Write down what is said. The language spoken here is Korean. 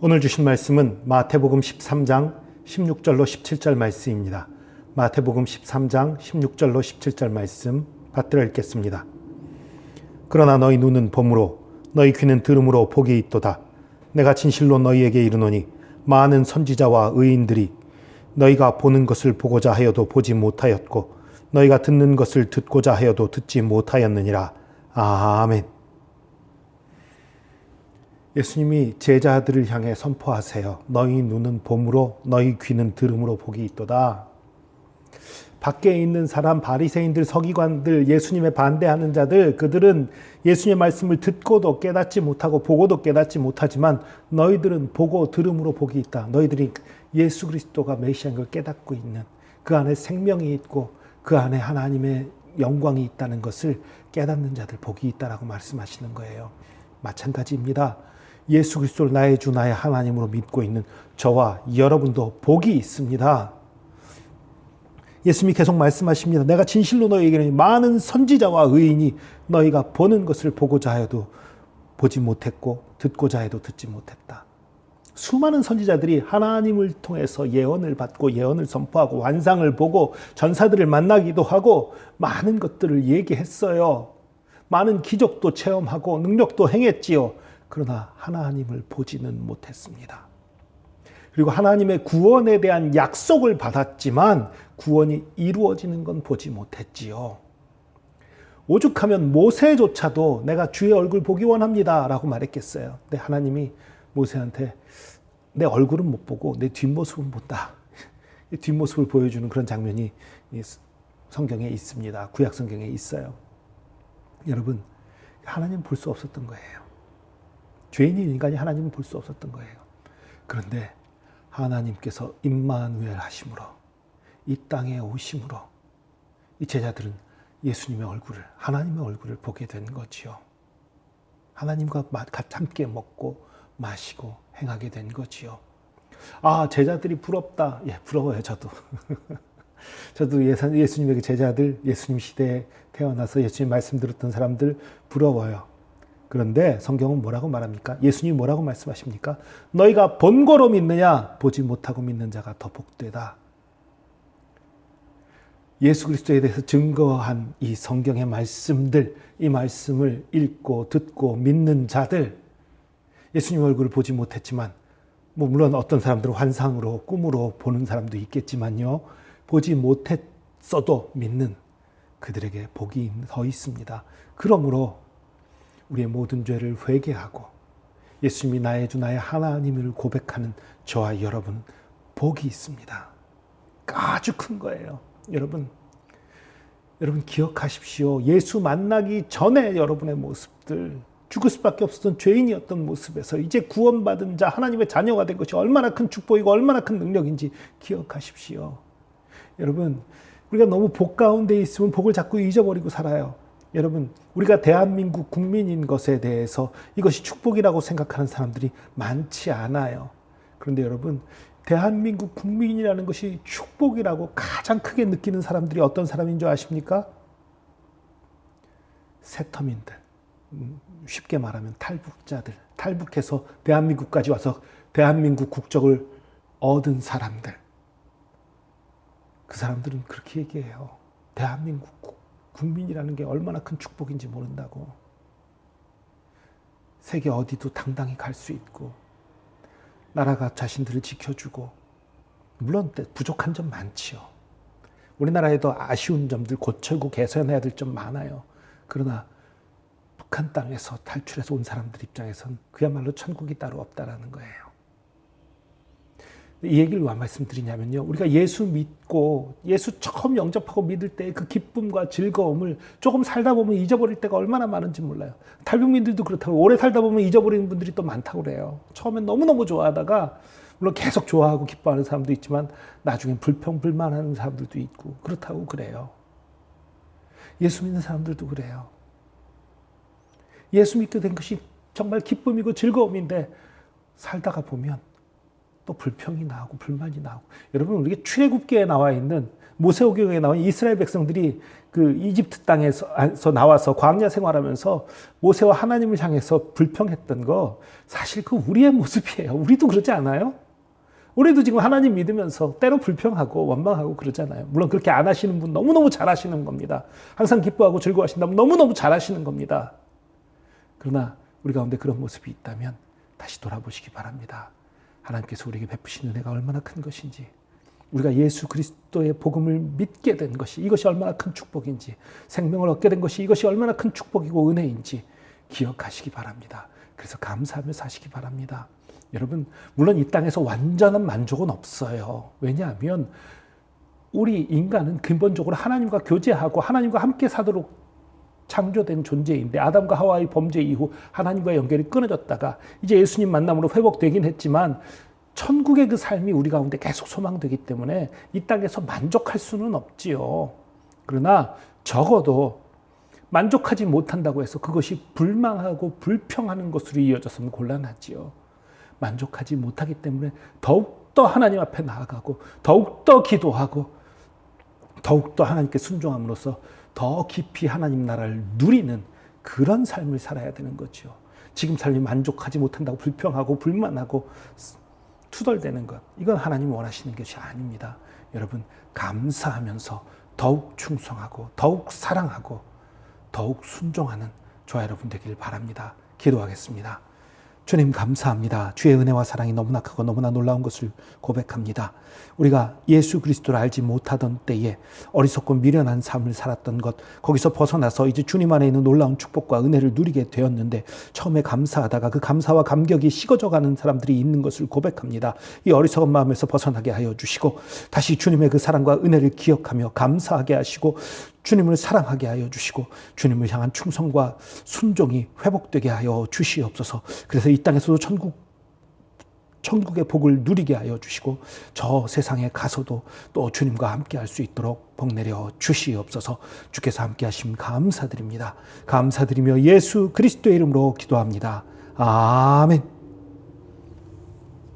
오늘 주신 말씀은 마태복음 13장 16절로 17절 말씀입니다. 마태복음 13장 16절로 17절 말씀 받들어 읽겠습니다. 그러나 너희 눈은 봄으로 너희 귀는 들음으로 복이 있도다. 내가 진실로 너희에게 이르노니 많은 선지자와 의인들이 너희가 보는 것을 보고자 하여도 보지 못하였고 너희가 듣는 것을 듣고자 하여도 듣지 못하였느니라. 아멘. 예수님이 제자들을 향해 선포하세요. 너희 눈은 봄으로 너희 귀는 들음으로 복이 있도다. 밖에 있는 사람, 바리새인들, 서기관들, 예수님에 반대하는 자들, 그들은 예수님의 말씀을 듣고도 깨닫지 못하고 보고도 깨닫지 못하지만 너희들은 보고 들음으로 복이 있다. 너희들이 예수 그리스도가 메시아인 걸 깨닫고 있는, 그 안에 생명이 있고 그 안에 하나님의 영광이 있다는 것을 깨닫는 자들 복이 있다라고 말씀하시는 거예요. 마찬가지입니다. 예수 그리스도를 나의 주 나의 하나님으로 믿고 있는 저와 여러분도 복이 있습니다. 예수님이 계속 말씀하십니다. 내가 진실로 너희에게 이르노니 많은 선지자와 의인이 너희가 보는 것을 보고자 하여도 보지 못했고 듣고자 해도 듣지 못했다. 수많은 선지자들이 하나님을 통해서 예언을 받고 예언을 선포하고 환상을 보고 전사들을 만나기도 하고 많은 것들을 얘기했어요. 많은 기적도 체험하고 능력도 행했지요. 그러나 하나님을 보지는 못했습니다. 그리고 하나님의 구원에 대한 약속을 받았지만 구원이 이루어지는 건 보지 못했지요. 오죽하면 모세조차도 내가 주의 얼굴 보기 원합니다 라고 말했겠어요. 근데 하나님이 모세한테 내 얼굴은 못 보고 내 뒷모습은 본다. 뒷모습을 보여주는 그런 장면이 성경에 있습니다. 구약 성경에 있어요. 여러분, 하나님 볼 수 없었던 거예요. 죄인인 인간이 하나님을 볼 수 없었던 거예요. 그런데 하나님께서 임마누엘 하심으로, 이 땅에 오심으로 이 제자들은 예수님의 얼굴을, 하나님의 얼굴을 보게 된 거지요. 하나님과 함께 먹고 마시고 행하게 된 거지요. 아, 제자들이 부럽다. 예, 부러워요, 저도. 저도 예수님의 제자들, 예수님 시대에 태어나서 예수님 말씀 들었던 사람들 부러워요. 그런데 성경은 뭐라고 말합니까? 예수님이 뭐라고 말씀하십니까? 너희가 본 거로 믿느냐? 보지 못하고 믿는 자가 더 복되다. 예수 그리스도에 대해서 증거한 이 성경의 말씀들, 이 말씀을 읽고 듣고 믿는 자들, 예수님 얼굴을 보지 못했지만, 물론 어떤 사람들은 환상으로, 꿈으로 보는 사람도 있겠지만요, 보지 못했어도 믿는 그들에게 복이 더 있습니다. 그러므로 우리의 모든 죄를 회개하고 예수님이 나의 주 나의 하나님을 고백하는 저와 여러분 복이 있습니다. 아주 큰 거예요. 여러분 기억하십시오. 예수 만나기 전에 여러분의 모습들, 죽을 수밖에 없었던 죄인이었던 모습에서 이제 구원받은 자, 하나님의 자녀가 된 것이 얼마나 큰 축복이고 얼마나 큰 능력인지 기억하십시오. 여러분, 우리가 너무 복 가운데 있으면 복을 자꾸 잊어버리고 살아요. 여러분, 우리가 대한민국 국민인 것에 대해서 이것이 축복이라고 생각하는 사람들이 많지 않아요. 그런데 여러분, 대한민국 국민이라는 것이 축복이라고 가장 크게 느끼는 사람들이 어떤 사람인 줄 아십니까? 세터민들, 쉽게 말하면 탈북자들, 탈북해서 대한민국까지 와서 대한민국 국적을 얻은 사람들, 그 사람들은 그렇게 얘기해요. 대한민국 국민이라는 게 얼마나 큰 축복인지 모른다고. 세계 어디도 당당히 갈 수 있고 나라가 자신들을 지켜주고, 물론 부족한 점 많지요. 우리나라에도 아쉬운 점들, 고치고 개선해야 될 점 많아요. 그러나 북한 땅에서 탈출해서 온 사람들 입장에선 그야말로 천국이 따로 없다라는 거예요. 이 얘기를 왜 말씀드리냐면요, 우리가 예수 믿고 예수 처음 영접하고 믿을 때 그 기쁨과 즐거움을 조금 살다 보면 잊어버릴 때가 얼마나 많은지 몰라요. 탈북민들도 그렇다고 오래 살다 보면 잊어버리는 분들이 또 많다고 그래요. 처음엔 너무너무 좋아하다가 물론 계속 좋아하고 기뻐하는 사람도 있지만 나중엔 불평불만하는 사람들도 있고 그렇다고 그래요. 예수 믿는 사람들도 그래요. 예수 믿게 된 것이 정말 기쁨이고 즐거움인데 살다가 보면 또 불평이 나오고 불만이 나오고. 여러분, 우리가 출애굽기에 나와 있는 모세오경에 나온 이스라엘 백성들이 그 이집트 땅에서 나와서 광야 생활하면서 모세와 하나님을 향해서 불평했던 거 사실 그 우리의 모습이에요. 우리도 그러지 않아요? 우리도 지금 하나님 믿으면서 때로 불평하고 원망하고 그러잖아요. 물론 그렇게 안 하시는 분 너무너무 잘하시는 겁니다. 항상 기뻐하고 즐거워하신다면 너무너무 잘하시는 겁니다. 그러나 우리 가운데 그런 모습이 있다면 다시 돌아보시기 바랍니다. 하나님께서 우리에게 베푸신 은혜가 얼마나 큰 것인지, 우리가 예수 그리스도의 복음을 믿게 된 것이 이것이 얼마나 큰 축복인지, 생명을 얻게 된 것이 이것이 얼마나 큰 축복이고 은혜인지 기억하시기 바랍니다. 그래서 감사하며 사시기 바랍니다. 여러분, 물론 이 땅에서 완전한 만족은 없어요. 왜냐하면 우리 인간은 근본적으로 하나님과 교제하고 하나님과 함께 사도록 창조된 존재인데, 아담과 하와의 범죄 이후 하나님과 연결이 끊어졌다가 이제 예수님 만남으로 회복되긴 했지만 천국의 그 삶이 우리 가운데 계속 소망되기 때문에 이 땅에서 만족할 수는 없지요. 그러나 적어도 만족하지 못한다고 해서 그것이 불망하고 불평하는 것으로 이어져서는 곤란하지요. 만족하지 못하기 때문에 더욱더 하나님 앞에 나아가고 더욱더 기도하고 더욱더 하나님께 순종함으로써 더 깊이 하나님 나라를 누리는 그런 삶을 살아야 되는 거죠. 지금 삶이 만족하지 못한다고 불평하고 불만하고 투덜대는 것, 이건 하나님이 원하시는 것이 아닙니다. 여러분, 감사하면서 더욱 충성하고 더욱 사랑하고 더욱 순종하는 저와 여러분 되길 바랍니다. 기도하겠습니다. 주님, 감사합니다. 주의 은혜와 사랑이 너무나 크고 너무나 놀라운 것을 고백합니다. 우리가 예수 그리스도를 알지 못하던 때에 어리석고 미련한 삶을 살았던 것, 거기서 벗어나서 이제 주님 안에 있는 놀라운 축복과 은혜를 누리게 되었는데 처음에 감사하다가 그 감사와 감격이 식어져가는 사람들이 있는 것을 고백합니다. 이 어리석은 마음에서 벗어나게 하여 주시고 다시 주님의 그 사랑과 은혜를 기억하며 감사하게 하시고 주님을 사랑하게 하여 주시고 주님을 향한 충성과 순종이 회복되게 하여 주시옵소서. 그래서 이 땅에서도 천국의 복을 누리게 하여 주시고 저 세상에 가서도 또 주님과 함께 할 수 있도록 복 내려 주시옵소서. 주께서 함께 하심 감사드립니다. 감사드리며 예수 그리스도의 이름으로 기도합니다. 아멘.